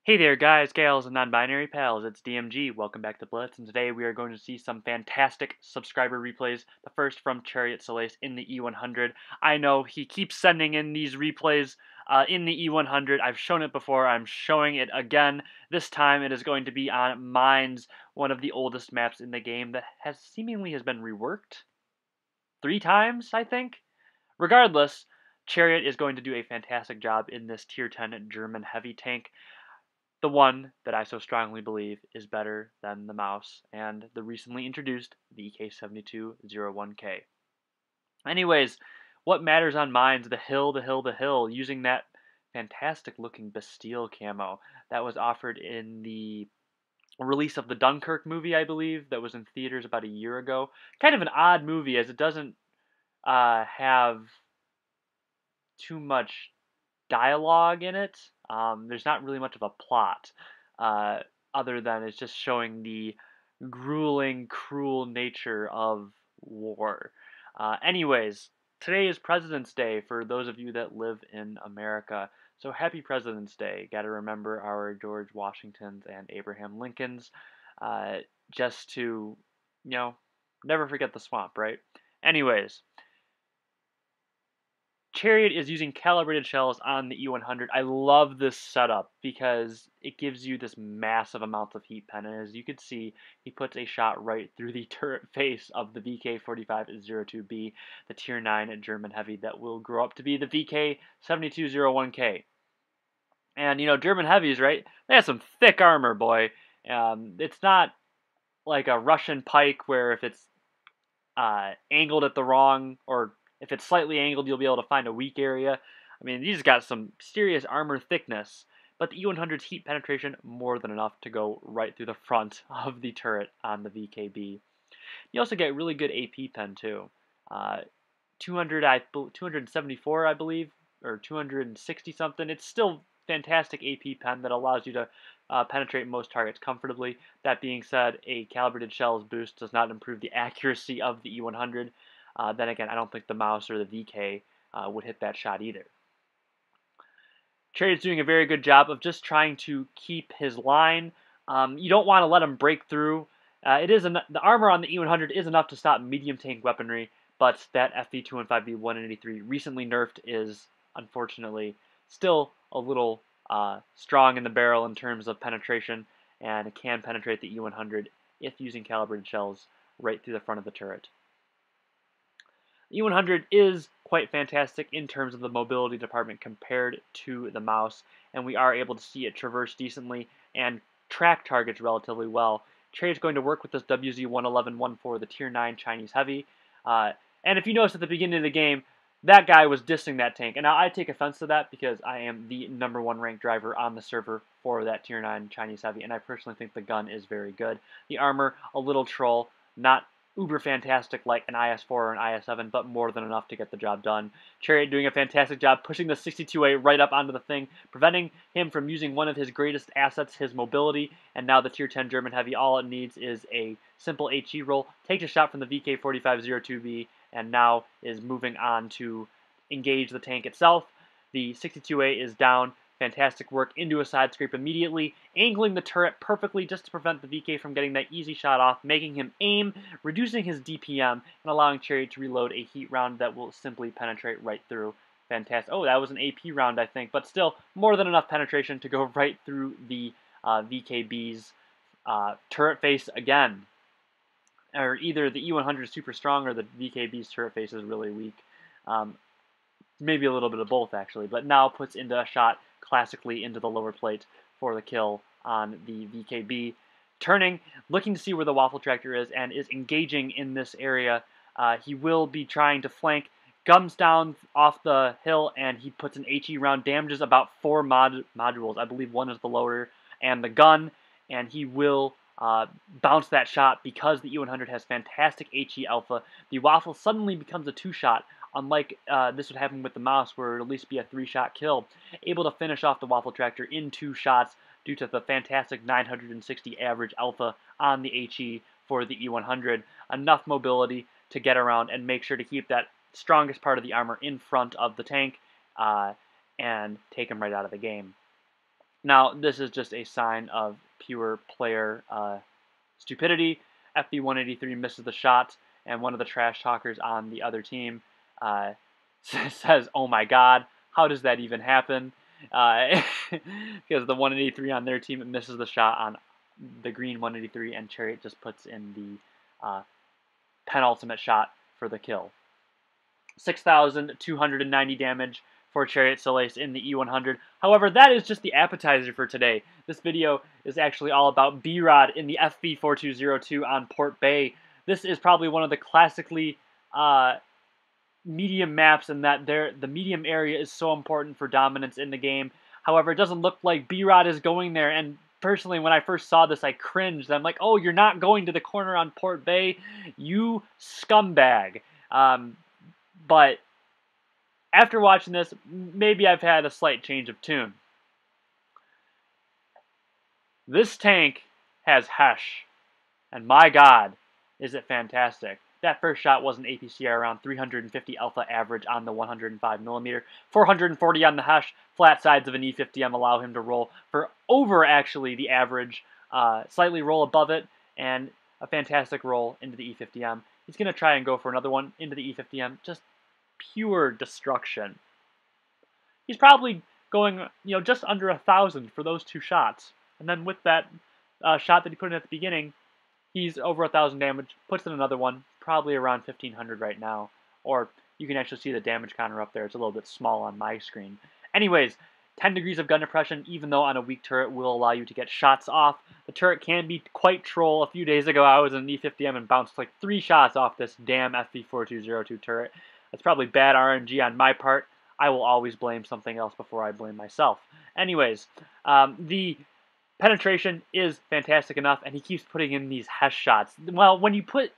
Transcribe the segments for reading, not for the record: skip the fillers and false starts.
Hey there guys, gals, and non-binary pals, it's DMG, welcome back to Blitz, and today we are going to see some fantastic subscriber replays, the first from Chariot Solace in the E100. I know, he keeps sending in these replays in the E100, I've shown it before, I'm showing it again. This time it is going to be on Mines, one of the oldest maps in the game that seemingly has been reworked 3 times, I think? Regardless, Chariot is going to do a fantastic job in this Tier 10 German heavy tank. The one that I so strongly believe is better than the mouse and the recently introduced VK7201K. Anyways, what matters on Mines, the hill, using that fantastic looking Bastille camo that was offered in the release of the Dunkirk movie, I believe, that was in theaters about a year ago. Kind of an odd movie as it doesn't have too much dialogue in it. There's not really much of a plot, other than it's just showing the grueling, cruel nature of war. Anyways, today is President's Day for those of you that live in America. So happy President's Day. Got to remember our George Washingtons and Abraham Lincolns, just to, never forget the swamp, right? Anyways, Chariot is using calibrated shells on the E100. I love this setup because it gives you this massive amount of heat pen, and as you can see, he puts a shot right through the turret face of the VK4502B, the Tier 9 German heavy that will grow up to be the VK7201K. And, German heavies, right? They have some thick armor, boy. It's not like a Russian pike where if it's angled at the wrong, or if it's slightly angled, you'll be able to find a weak area. I mean, these got some serious armor thickness, but the E100's heat penetration more than enough to go right through the front of the turret on the VKB. You also get really good AP pen too. 274, I believe, or 260 something. It's still fantastic AP pen that allows you to penetrate most targets comfortably. That being said, a calibrated shells boost does not improve the accuracy of the E100. Then again, I don't think the mouse or the VK would hit that shot either. Chariot's doing a very good job of just trying to keep his line. You don't want to let him break through. The armor on the E100 is enough to stop medium tank weaponry, but that FV215B183 recently nerfed is, unfortunately, still a little strong in the barrel in terms of penetration, and it can penetrate the E100 if using calibrated shells right through the front of the turret. The E100 is quite fantastic in terms of the mobility department compared to the mouse, and we are able to see it traverse decently and track targets relatively well. Chariot's going to work with this WZ-111-14, the Tier 9 Chinese Heavy, and if you notice at the beginning of the game, that guy was dissing that tank, and now I take offense to that because I am the #1 ranked driver on the server for that Tier 9 Chinese Heavy, and I personally think the gun is very good. The armor, a little troll, not uber fantastic like an IS-4 or an IS-7, but more than enough to get the job done. Chariot doing a fantastic job pushing the 62A right up onto the thing, preventing him from using one of his greatest assets, his mobility, and now the Tier 10 German Heavy, all it needs is a simple HE roll, takes a shot from the VK4502B, and now is moving on to engage the tank itself. The 62A is down. Fantastic work into a side scrape immediately, angling the turret perfectly just to prevent the VK from getting that easy shot off, making him aim, reducing his DPM, and allowing Chariot to reload a heat round that will simply penetrate right through. Fantastic. Oh, that was an AP round, I think, but still more than enough penetration to go right through the VKB's turret face again. Or either the E100 is super strong or the VKB's turret face is really weak. Maybe a little bit of both, actually, but now puts into a shot classically into the lower plate for the kill on the VKB. Turning, looking to see where the waffle tractor is, and is engaging in this area. He will be trying to flank, comes down off the hill, and he puts an HE round, damages about 4 modules. I believe one is the loader and the gun, and he will bounce that shot because the E100 has fantastic HE alpha. The waffle suddenly becomes a 2-shot, unlike this would happen with the mouse, where it would at least be a 3-shot kill. Able to finish off the waffle tractor in 2 shots due to the fantastic 960 average alpha on the HE for the E100. Enough mobility to get around and make sure to keep that strongest part of the armor in front of the tank and take him right out of the game. Now, this is just a sign of pure player stupidity. FB183 misses the shot, and one of the trash talkers on the other team says, "Oh my God, how does that even happen?" Because the 183 on their team misses the shot on the green 183, and Chariot just puts in the penultimate shot for the kill. 6,290 damage for Chariot Solace in the E100. However, that is just the appetizer for today. This video is actually all about B-Rod in the FB4202 on Port Bay. This is probably one of the classically medium maps in that the medium area is so important for dominance in the game. However, it doesn't look like B-Rod is going there, and personally, when I first saw this, I cringed. I'm like, oh, you're not going to the corner on Port Bay, you scumbag. But after watching this, maybe I've had a slight change of tune. This tank has Hesh, and my God, is it fantastic. That first shot was an APCR around 350 alpha average on the 105mm, 440 on the Hesh. Flat sides of an E50M allow him to roll for over actually the average, slightly roll above it, and a fantastic roll into the E50M. He's going to try and go for another one into the E50M, just pure destruction. He's probably going, just under 1,000 for those two shots. And then with that shot that he put in at the beginning, he's over 1,000 damage, puts in another one, probably around 1,500 right now. Or you can actually see the damage counter up there. It's a little bit small on my screen. Anyways, 10 degrees of gun depression, even though on a weak turret will allow you to get shots off. The turret can be quite troll. A few days ago, I was in an E50M and bounced like 3 shots off this damn FB4202 turret. That's probably bad RNG on my part. I will always blame something else before I blame myself. Anyways, the penetration is fantastic enough, and he keeps putting in these Hesh shots. Well, when you put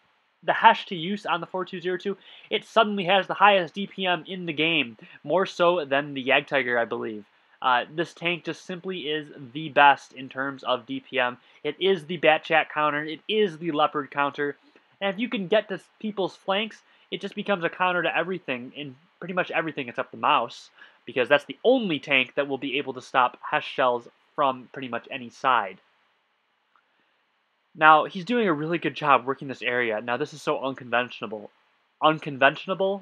the Hesh to use on the 4202, it suddenly has the highest DPM in the game, more so than the Jagdtiger, I believe. This tank just simply is the best in terms of DPM. It is the Batchat counter, it is the Leopard counter, and if you can get to people's flanks, it just becomes a counter to everything, in pretty much everything except the mouse, because that's the only tank that will be able to stop Hesh shells from pretty much any side. Now, he's doing a really good job working this area. Now, this is so unconventional. Unconventional.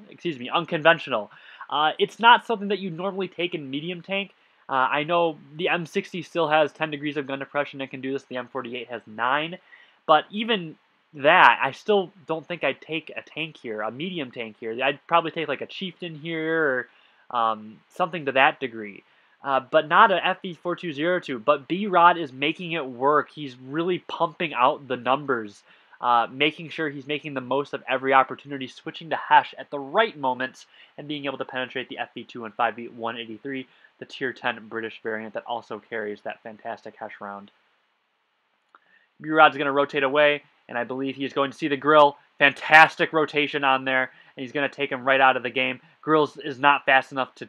It's not something that you normally take in medium tank. I know the M60 still has 10 degrees of gun depression and can do this. The M48 has 9. But even that, I still don't think I'd take a tank here, a medium tank here. I'd probably take like a Chieftain here or something to that degree. But not an FB4202, but B-Rod is making it work. He's really pumping out the numbers, making sure he's making the most of every opportunity, switching to Hesh at the right moments, and being able to penetrate the FB215B183, the Tier 10 British variant that also carries that fantastic Hesh round. B-Rod's going to rotate away, and I believe he is going to see the Grill. Fantastic rotation on there, and he's going to take him right out of the game. Grills is not fast enough to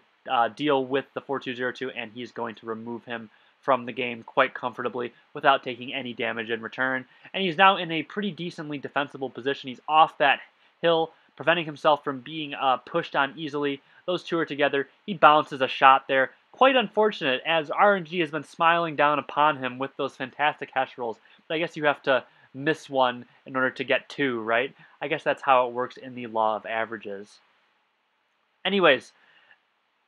deal with the 4202, and he's going to remove him from the game quite comfortably without taking any damage in return. And he's now in a pretty decently defensible position. He's off that hill, preventing himself from being pushed on easily. Those two are together. He bounces a shot there. Quite unfortunate, as RNG has been smiling down upon him with those fantastic Hesh rolls. But I guess you have to miss one in order to get two, right? I guess that's how it works in the law of averages. Anyways,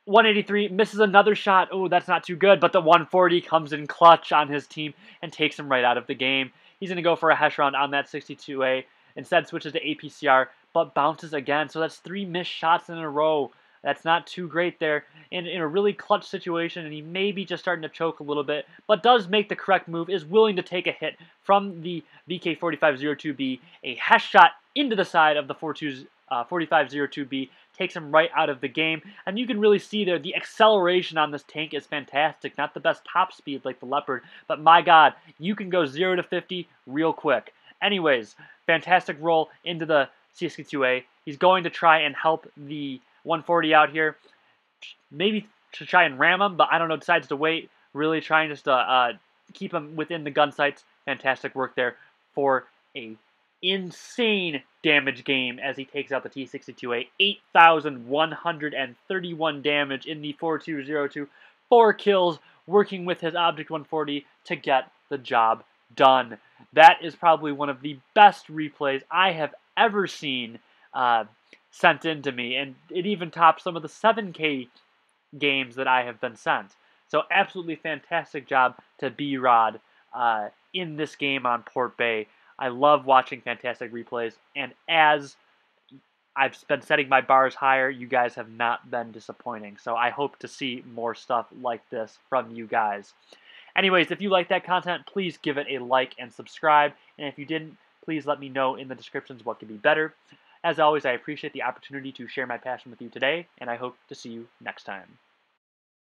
183 misses another shot. Oh, that's not too good, but the 140 comes in clutch on his team and takes him right out of the game. He's going to go for a Hesh round on that 62A. Instead switches to APCR, but bounces again. So that's 3 missed shots in a row. That's not too great there in a really clutch situation, and he may be just starting to choke a little bit, but does make the correct move, is willing to take a hit from the VK4502B, a Hesh shot into the side of the 4502B, takes him right out of the game, and you can really see there the acceleration on this tank is fantastic. Not the best top speed like the Leopard, but my God, you can go 0 to 50 real quick. Anyways, fantastic roll into the C62A. He's going to try and help the 140 out here. Maybe to try and ram him, but I don't know, decides to wait. Really trying just to keep him within the gun sights. Fantastic work there for a insane damage game as he takes out the T62A. 8,131 damage in the 4202. 4 kills working with his Object 140 to get the job done. That is probably one of the best replays I have ever seen sent in to me, and it even tops some of the 7K games that I have been sent. So absolutely fantastic job to B-Rod in this game on Port Bay. I love watching fantastic replays, and as I've been setting my bars higher, you guys have not been disappointing. So I hope to see more stuff like this from you guys. Anyways, if you like that content, please give it a like and subscribe. And if you didn't, please let me know in the descriptions what could be better. As always, I appreciate the opportunity to share my passion with you today, and I hope to see you next time.